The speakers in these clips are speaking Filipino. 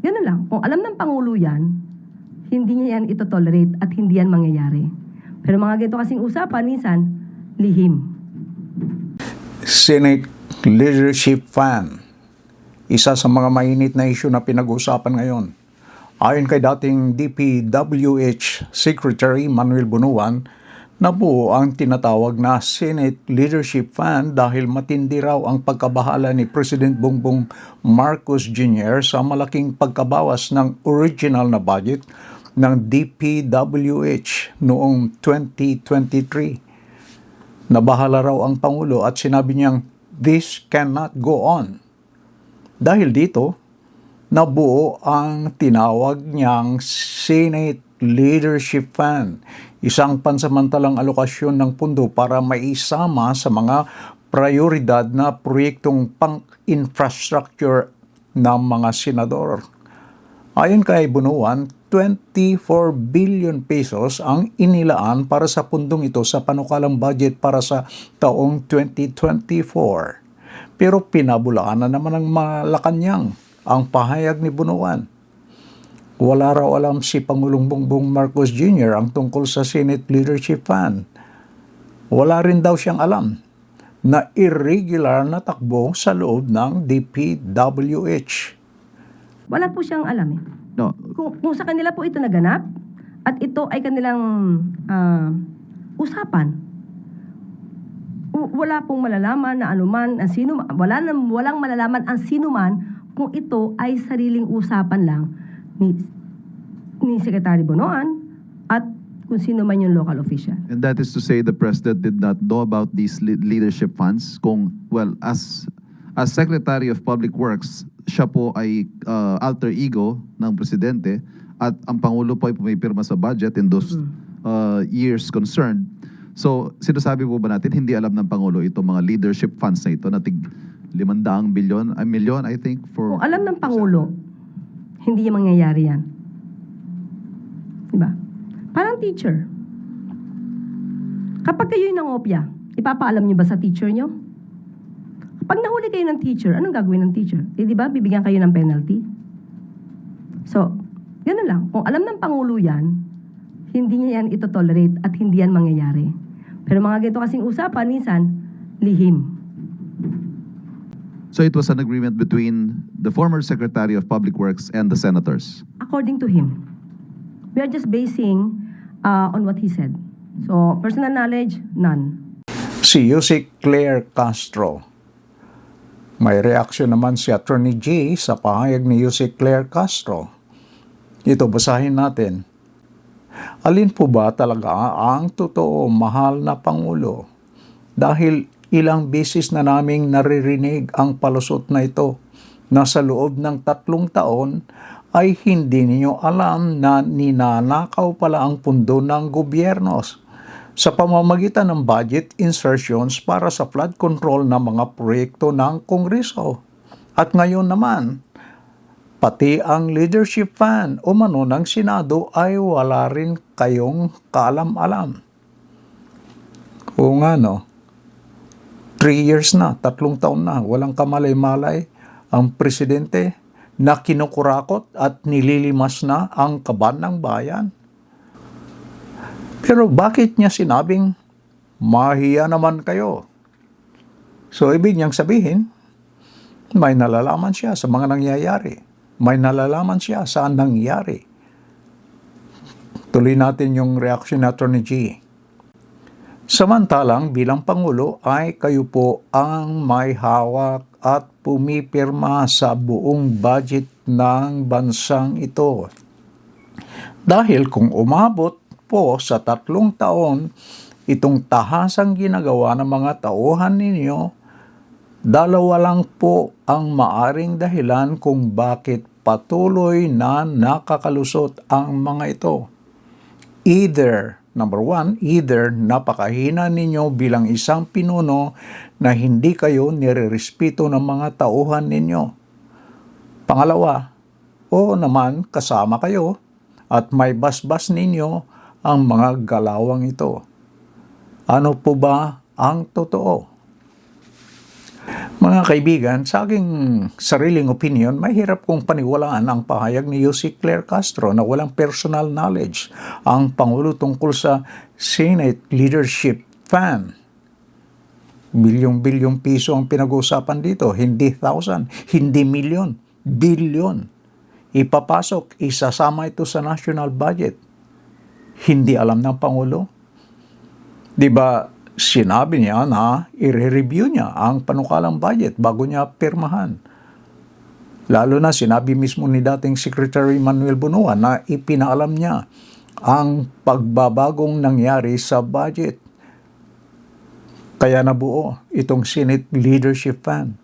Ganun lang. Kung alam ng Pangulo yan, hindi niya yan ito-tolerate at hindi yan mangyayari. Pero mga ganito kasing usapan, minsan, lihim. Senate Leadership Fund, isa sa mga mainit na issue na pinag-uusapan ngayon. Ayon kay dating DPWH Secretary Manuel Bunuan, nabuo ang tinatawag na Senate Leadership Fund dahil matindi raw ang pagkabahala ni President Bongbong Marcos Jr. sa malaking pagkabawas ng original na budget ng DPWH noong 2023. Nabahala raw ang Pangulo at sinabi niyang, "This cannot go on." Dahil dito, nabuo ang tinawag niyang Senate Leadership Fund, isang pansamantalang alokasyon ng pundo para maisama sa mga prioridad na proyektong pang-infrastructure ng mga senador. Ayon kay Bunuan, 24 billion pesos ang inilaan para sa pundong ito sa panukalang budget para sa taong 2024. Pero pinabulaan na naman ng Malacanang ang pahayag ni Bunuan. Wala raw alam si Pangulong Bongbong Marcos Jr. ang tungkol sa Senate Leadership Fund. Wala rin daw siyang alam na irregular na takbo sa loob ng DPWH. Wala po siyang alam eh. No, Kung sa kanila po ito naganap at ito ay kanilang usapan, wala pong malalaman na anuman ang sino, walang malalaman ang sino man kung ito ay sariling usapan lang ni Secretary Bunuan at kung sino man yung local official. and that is to say the President did not know about these leadership funds kung, well, as Secretary of Public Works, siya po ay alter ego ng Presidente at ang Pangulo po ay pumipirma sa budget in those years concerned. So, sinasabi po ba natin, hindi alam ng Pangulo itong mga leadership funds na ito na tig 500 milyon, I think, for... Kung alam ng Pangulo, hindi yung mangyayari yan. Diba? Parang teacher. Kapag kayo'y nangopya, ipapaalam niyo ba sa teacher niyo? Pag nahuli kayo ng teacher, anong gagawin ng teacher? Eh, di ba, bibigyan kayo ng penalty? So, gano'n lang. Kung alam ng Pangulo yan, hindi niya yan ito-tolerate at hindi yan mangyayari. Pero mga ganito kasing usapan, minsan, lihim. So it was an agreement between the former Secretary of Public Works and the senators. According to him. We are just basing on what he said. So, personal knowledge, none. Si Yusek Claire Castro. May reaksyon naman si Attorney G sa pahayag ni Yusek Claire Castro. Ito, basahin natin. Alin po ba talaga ang totoo mahal na Pangulo? Dahil ilang beses na naming naririnig ang palusot na ito na sa loob ng 3 taon ay hindi ninyo alam na ninanakaw pala ang pundo ng gobyernos sa pamamagitan ng budget insertions para sa flood control ng mga proyekto ng Kongreso. At ngayon naman, pati ang leadership fund o mano ng Senado ay wala rin kayong kaalam-alam. O nga no, 3 years na, 3 taon na, walang kamalay-malay ang presidente na kinukurakot at nililimas na ang kaban ng bayan. Pero bakit niya sinabing, mahiya naman kayo? So ibig niyang sabihin, may nalalaman siya sa mga nangyayari. May nalalaman siya saan nangyari. Tuloy natin yung reaction ni Attorney G. Samantalang bilang Pangulo ay kayo po ang may hawak at pumipirma sa buong budget ng bansang ito. Dahil kung umabot po sa 3 taon itong tahasang ginagawa ng mga tauhan ninyo, 2 lang po ang maaring dahilan kung bakit patuloy na nakakalusot ang mga ito. Either, number 1, either napakahina ninyo bilang isang pinuno na hindi kayo nirerespeto ng mga tauhan ninyo. Pangalawa, o naman kasama kayo at may basbas ninyo ang mga galawang ito. Ano po ba ang totoo? Mga kaibigan, sa aking sariling opinion, mahirap kong paniwalaan ang pahayag ni Yussi Claire Castro na walang personal knowledge ang Pangulo tungkol sa Senate Leadership Fund. Bilyong-bilyong piso ang pinag-uusapan dito, hindi thousand, hindi milyon, bilyon. Ipapasok, isasama ito sa national budget. Hindi alam ng Pangulo. Di ba sinabi niya na i-review niya ang panukalang budget bago niya pirmahan. Lalo na sinabi mismo ni dating Secretary Manuel Bunuan na ipinaalam niya ang pagbabagong nangyari sa budget. Kaya nabuo itong Senate Leadership Fund.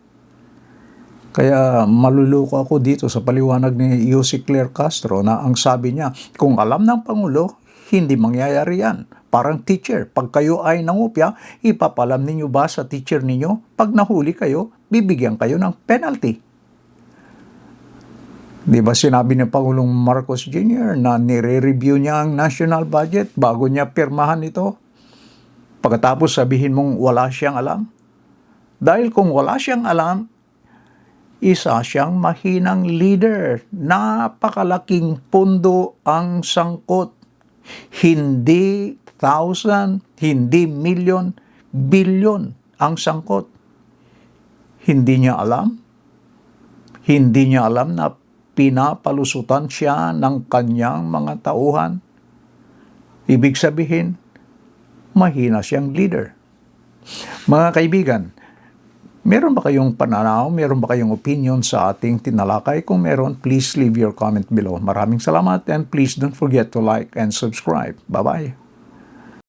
Kaya maluluko ako dito sa paliwanag ni Yussi Claire Castro na ang sabi niya, kung alam ng Pangulo, hindi mangyayari yan. Parang teacher, pag kayo ay nangupya, ipapalam ninyo ba sa teacher ninyo? Pag nahuli kayo, bibigyan kayo ng penalty. Di ba sinabi ni Pangulong Marcos Jr. na nire-review niya ang national budget bago niya pirmahan ito? Pagkatapos sabihin mong wala siyang alam? Dahil kung wala siyang alam, isa siyang mahinang leader. Napakalaking pondo ang sangkot. Hindi thousand, hindi milyon, bilyon ang sangkot. Hindi niya alam? Hindi niya alam na pinapalusutan siya ng kanyang mga tauhan? Ibig sabihin, mahina siyang leader. Mga kaibigan, meron ba kayong pananaw, meron ba kayong opinion sa ating tinalakay? Kung meron, please leave your comment below. Maraming salamat and please don't forget to like and subscribe. Bye-bye.